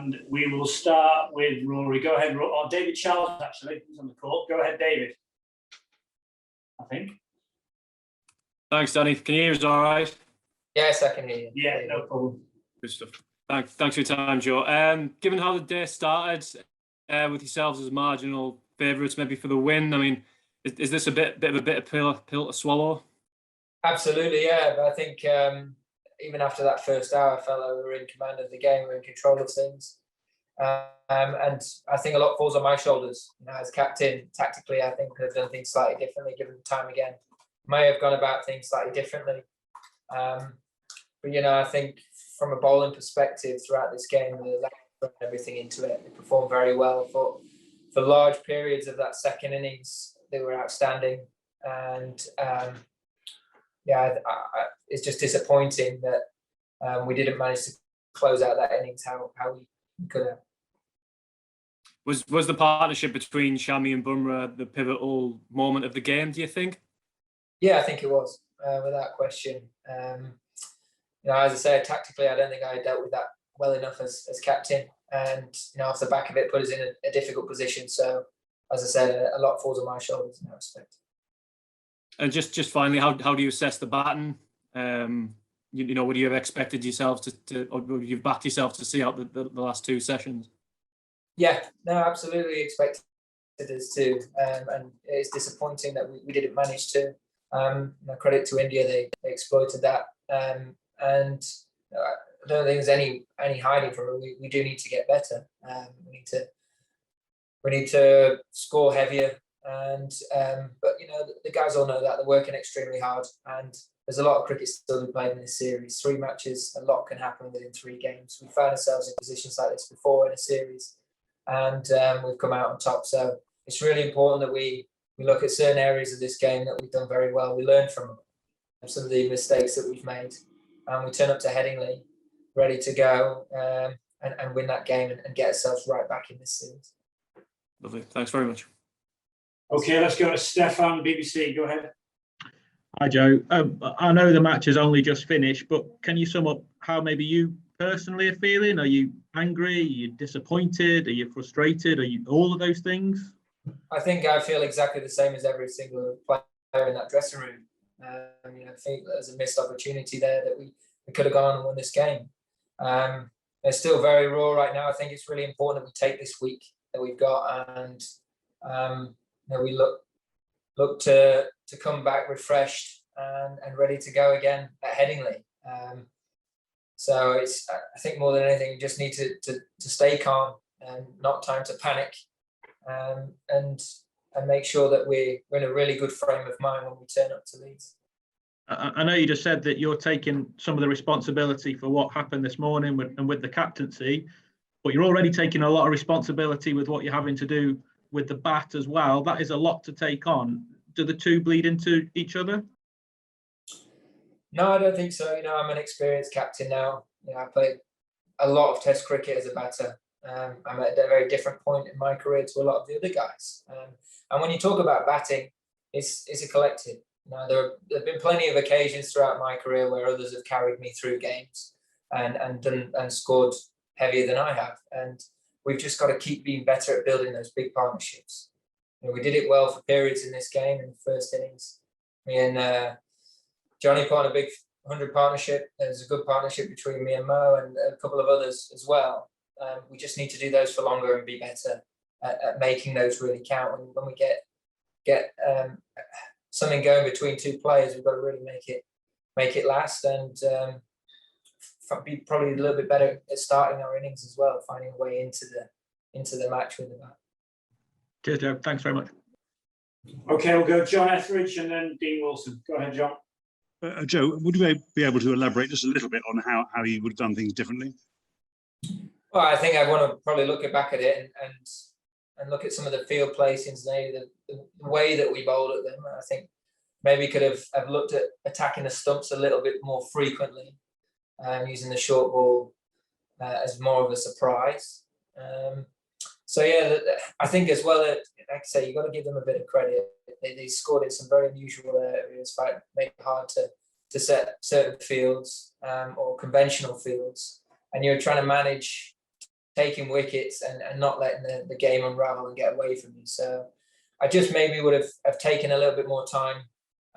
and we will start with Rory. Go ahead, Rory. Or David Charles, actually, who's on the call. Go ahead, David. I think. Thanks, Danny. Can you hear us all right? Yes, I can hear you. Yeah, no problem. Good stuff. Thanks for your time, Joe. Given how the day started, with yourselves as marginal favourites, maybe for the win, I mean, is this a bit of a pill to swallow? Absolutely, yeah. But I think even after that first hour, I felt like we were in command of the game, we were in control of things. And I think a lot falls on my shoulders. You know, as captain, tactically, I think I've done things slightly differently, given the time again. May have gone about things slightly differently. But, you know, I think from a bowling perspective throughout this game, we put everything into it. They performed very well for large periods of that second innings. They were outstanding. And, it's just disappointing that we didn't manage to close out that innings how we could have. Was the partnership between Shami and Bumrah the pivotal moment of the game, do you think? Yeah, I think it was, without question. You know, as I said, tactically, I don't think I dealt with that well enough as captain. And, you know, off the back of it, put us in a difficult position. So, as I said, a lot falls on my shoulders in that respect. And just finally, how do you assess the batting? You know, would you have expected yourselves to or would you have backed yourself to see out the last two sessions? Yeah, no, absolutely expected us to. And it's disappointing that we didn't manage to. Credit to India, they exploited that. And I don't think there's any hiding from it. We do need to get better. We need to score heavier. And but you know, the guys all know that they're working extremely hard, and there's a lot of cricket still to be played in this series. 3 matches, a lot can happen within 3 games. We found ourselves in positions like this before in a series, and we've come out on top. So it's really important that we look at certain areas of this game that we've done very well. We learn from some of the mistakes that we've made, and we turn up to Headingley ready to go and win that game and get ourselves right back in this series. Lovely. Thanks very much. Okay, let's go to Stefan, BBC. Go ahead. Hi, Joe. I know the match has only just finished, but can you sum up how maybe you personally are feeling? Are you angry? Are you disappointed? Are you frustrated? Are you all of those things? I think I feel exactly the same as every single player in that dressing room. You know, I think there's a missed opportunity there that we could have gone and won this game. They're still very raw right now. I think it's really important that we take this week that we've got and you know, we look to come back refreshed and ready to go again at Headingley. So it's, I think more than anything, we just need to stay calm and not time to panic, and make sure that we're in a really good frame of mind when we turn up to Leeds. I know you just said that you're taking some of the responsibility for what happened this morning with the captaincy, but you're already taking a lot of responsibility with what you're having to do with the bat as well. That is a lot to take on. Do the two bleed into each other? No, I don't think so. You know, I'm an experienced captain now. You know, I played a lot of Test cricket as a batter. I'm at a very different point in my career to a lot of the other guys. And when you talk about batting, it's a collective. You know, there have been plenty of occasions throughout my career where others have carried me through games and scored heavier than I have. And we've just got to keep being better at building those big partnerships. You know, we did it well for periods in this game in the first innings. Me and Johnny put on a big 100 partnership. There's a good partnership between me and Mo and a couple of others as well. We just need to do those for longer and be better at making those really count. When we get something going between 2 players, we've got to really make it last and be probably a little bit better at starting our innings as well, finding a way into the match with the bat. Cheers, Joe. Thanks very much. Okay, we'll go John Etheridge and then Dean Wilson. Go ahead, John. Joe, would you be able to elaborate just a little bit on how you would have done things differently? Well, I think I want to probably look back at it and look at some of the field placings, maybe the way that we bowled at them. I think maybe could have looked at attacking the stumps a little bit more frequently, using the short ball as more of a surprise. So yeah, I think as well, like I say, you've got to give them a bit of credit. They scored in some very unusual areas, but made it hard to set certain fields or conventional fields. And you're trying to manage taking wickets and not letting the game unravel and get away from you. So I just maybe would have taken a little bit more time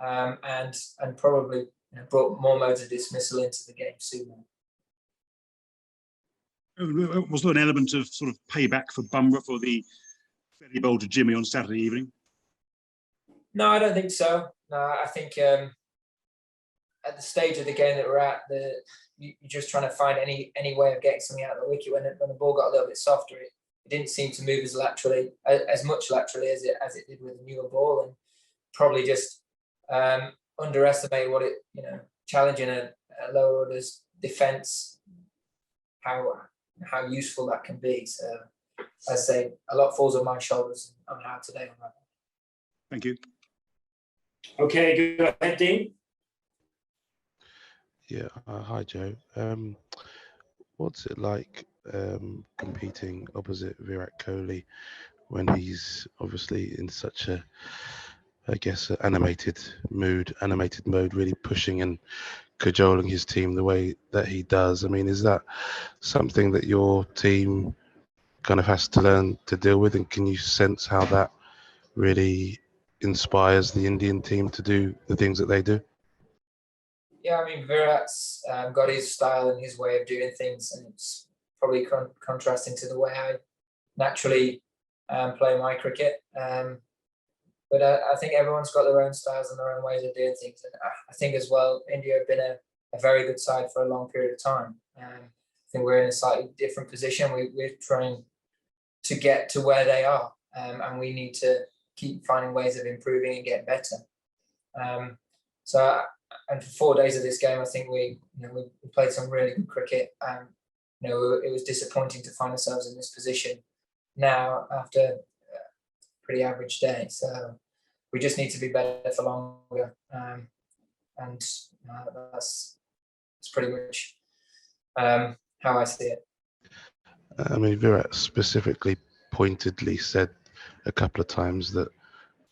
and probably brought more modes of dismissal into the game sooner. Was there an element of sort of payback for Bumrah for the fairly bold to Jimmy on Saturday evening? No, I don't think so. No, I think at the stage of the game that we're at, you're just trying to find any way of getting something out of the wicket. When the ball got a little bit softer, it didn't seem to move as much laterally as it did with the newer ball, and probably just underestimated what it challenging a lower orders defence, how useful that can be. So I say a lot falls on my shoulders on how today on that. Thank you. Okay, go ahead, Dean. Yeah, hi Joe. What's it like competing opposite Virat Kohli when he's obviously in such a, I guess, animated mode, really pushing and cajoling his team the way that he does? I mean, is that something that your team kind of has to learn to deal with, and can you sense how that really inspires the Indian team to do the things that they do? Yeah, I mean, Virat's got his style and his way of doing things, and it's probably contrasting to the way I naturally play my cricket. But I think everyone's got their own styles and their own ways of doing things. And I think as well, India have been a very good side for a long period of time. I think we're in a slightly different position. We're trying to get to where they are, and we need to keep finding ways of improving and getting better. And for 4 days of this game, I think we played some really good cricket. It was disappointing to find ourselves in this position now after a pretty average day. So we just need to be better for longer, and that's pretty much how I see it. I mean, Virat specifically pointedly said a couple of times that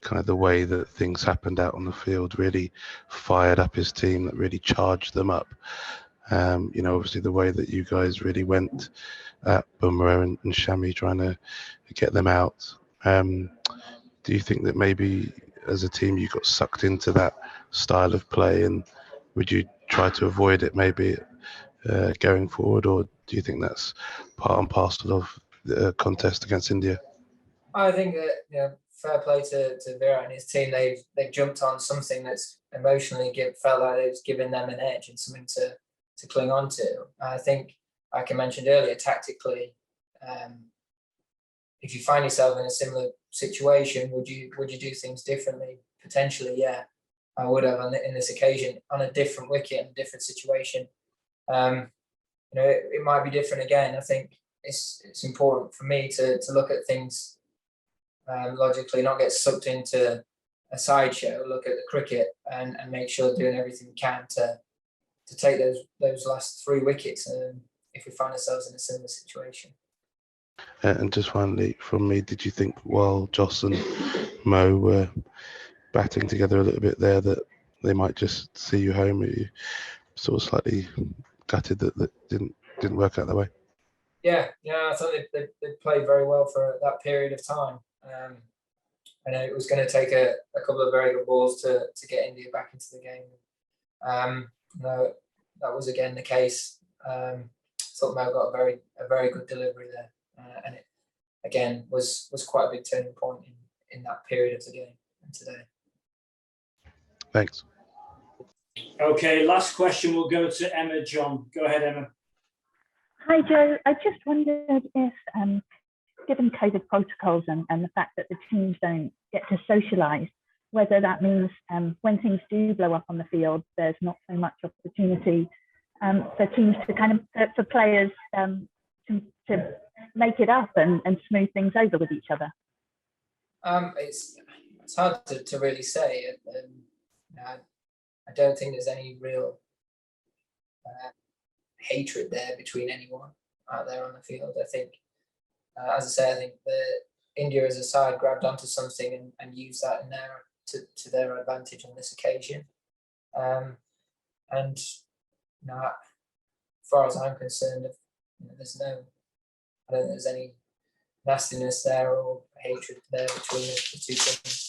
kind of the way that things happened out on the field really fired up his team, that really charged them up. Obviously the way that you guys really went at Bumrah and Shami trying to get them out. Do you think that maybe as a team you got sucked into that style of play, and would you try to avoid it maybe going forward, or do you think that's part and parcel of the contest against India? I think that fair play to Virat and his team. They've jumped on something that's emotionally felt like it was giving them an edge and something to cling on to. I think, like I mentioned earlier, tactically, if you find yourself in a similar situation, would you do things differently? Potentially, yeah, I would have in this occasion on a different wicket and a different situation. It might be different again. I think it's important for me to look at things logically, not get sucked into a sideshow. Look at the cricket and make sure doing everything we can to take those last 3 wickets. If we find ourselves in a similar situation. And just finally from me, did you think while Joss and Mo were batting together a little bit there that they might just see you home? Are you sort of slightly gutted that didn't work out that way? Yeah, I thought they played very well for that period of time. I know it was going to take a couple of very good balls to get India back into the game. No, that was again the case. Thought Mo got a very good delivery there, and it again was quite a big turning point in that period of the game and today. Thanks. Okay, last question will go to Emma John. Go ahead, Emma. Hi, Joe. I just wondered if, given COVID protocols and the fact that the teams don't get to socialise, whether that means when things do blow up on the field, there's not so much opportunity for teams to for players to make it up and smooth things over with each other. It's hard to really say. I don't think there's any real hatred there between anyone out there on the field. I think, as I say, I think India as a side grabbed onto something and used that to their advantage on this occasion. And as far as I'm concerned, there's I don't think there's any nastiness there or hatred there between the two teams.